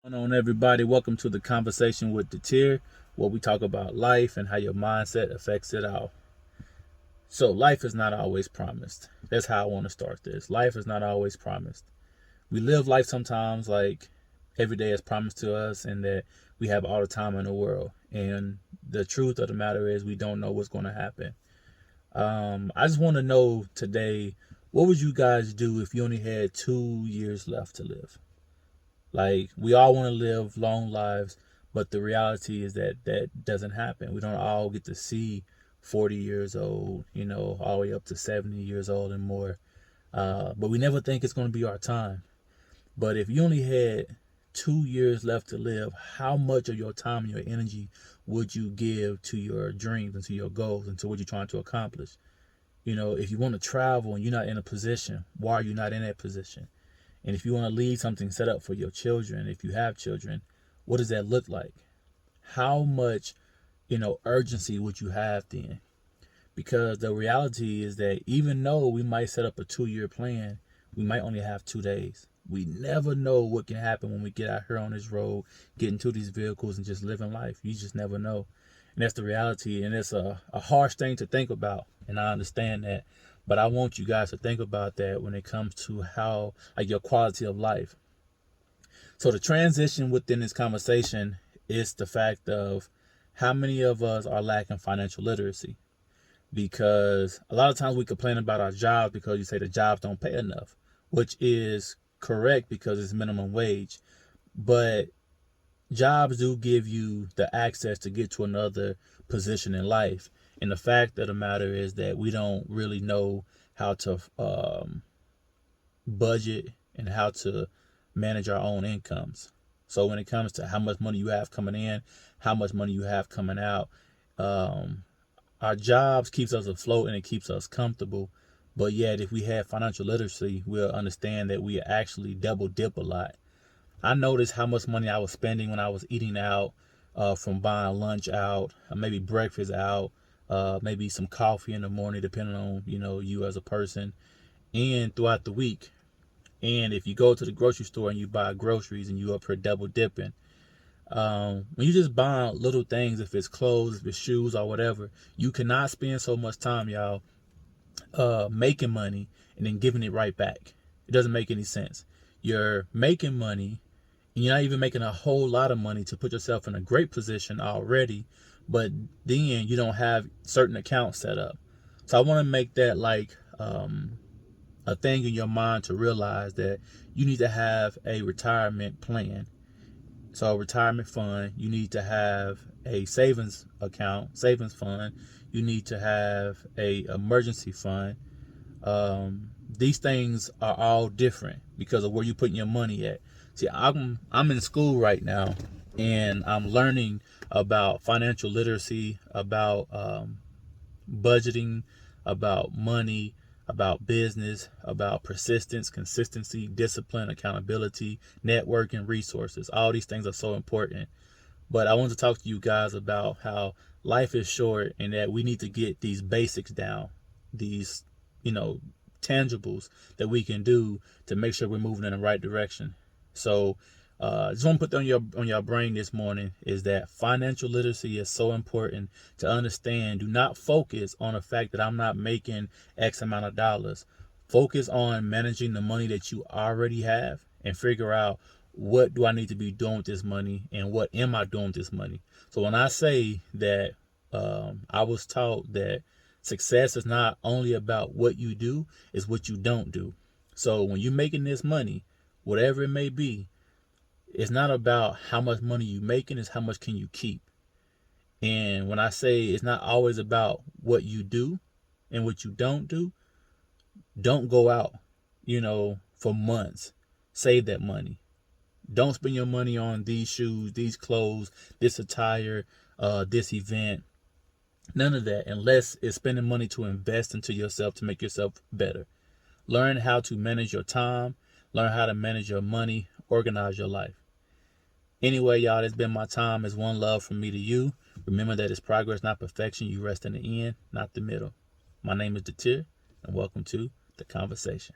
What's going on, everybody? Welcome to the conversation with the tier, where we talk about life and how your mindset affects it all. So, life is not always promised. That's how I want to start this. Life is not always promised. We live life sometimes like every day is promised to us, and that we have all the time in the world. And the truth of the matter is, we don't know what's going to happen. I just want to know today, what would you guys do if you only had 2 years left to live? Like, we all want to live long lives, but the reality is that that doesn't happen. We don't all get to see 40 years old, all the way up to 70 years old and more. But we never think it's going to be our time. But if you only had 2 years left to live, how much of your time and your energy would you give to your dreams and to your goals and to what you're trying to accomplish? If you want to travel and you're not in a position, why are you not in that position? And if you want to leave something set up for your children, if you have children, what does that look like? How much, urgency would you have then? Because the reality is that even though we might set up a 2-year plan, we might only have 2 days. We never know what can happen when we get out here on this road, get into these vehicles and just living life. You just never know. And that's the reality. And it's a harsh thing to think about. And I understand that. But I want you guys to think about that when it comes to how, like, your quality of life. So the transition within this conversation is the fact of how many of us are lacking financial literacy. Because a lot of times we complain about our jobs because you say the jobs don't pay enough, which is correct because it's minimum wage. But jobs do give you the access to get to another position in life. And the fact of the matter is that we don't really know how to budget and how to manage our own incomes. So when it comes to how much money you have coming in, how much money you have coming out, our jobs keeps us afloat and it keeps us comfortable. But yet, if we have financial literacy, we'll understand that we actually double dip a lot. I noticed how much money I was spending when I was eating out, from buying lunch out, maybe breakfast out, maybe some coffee in the morning, depending on, you as a person, and throughout the week. And if you go to the grocery store and you buy groceries and you up here double dipping, when you just buy little things, if it's clothes, if it's shoes or whatever, you cannot spend so much time, y'all, making money and then giving it right back. It doesn't make any sense. You're making money and you're not even making a whole lot of money to put yourself in a great position already, but then you don't have certain accounts set up. So I want to make that like a thing in your mind to realize that you need to have a retirement plan. So a retirement fund, you need to have a savings account, savings fund. You need to have a emergency fund. These things are all different because of where you're putting your money at. See, I'm in school right now, and I'm learning about financial literacy, about budgeting, about money, about business, about persistence, consistency, discipline, accountability, networking, resources. All these things are so important. But I want to talk to you guys about how life is short and that we need to get these basics down, these, tangibles that we can do to make sure we're moving in the right direction. So just want to put that on your brain this morning is that financial literacy is so important to understand. Do not focus on the fact that I'm not making X amount of dollars. Focus on managing the money that you already have and figure out, what do I need to be doing with this money and what am I doing with this money? So when I say that I was taught that success is not only about what you do, it's what you don't do. So when you're making this money, whatever it may be, it's not about how much money you're making, it's how much can you keep. And when I say it's not always about what you do and what you don't do, don't go out, for months. Save that money. Don't spend your money on these shoes, these clothes, this attire, this event. None of that, unless it's spending money to invest into yourself to make yourself better. Learn how to manage your time. Learn how to manage your money. Organize your life. Anyway, y'all, it's been my time. It's one love from me to you. Remember that it's progress, not perfection. You rest in the end, not the middle. My name is Datir, and welcome to The Conversation.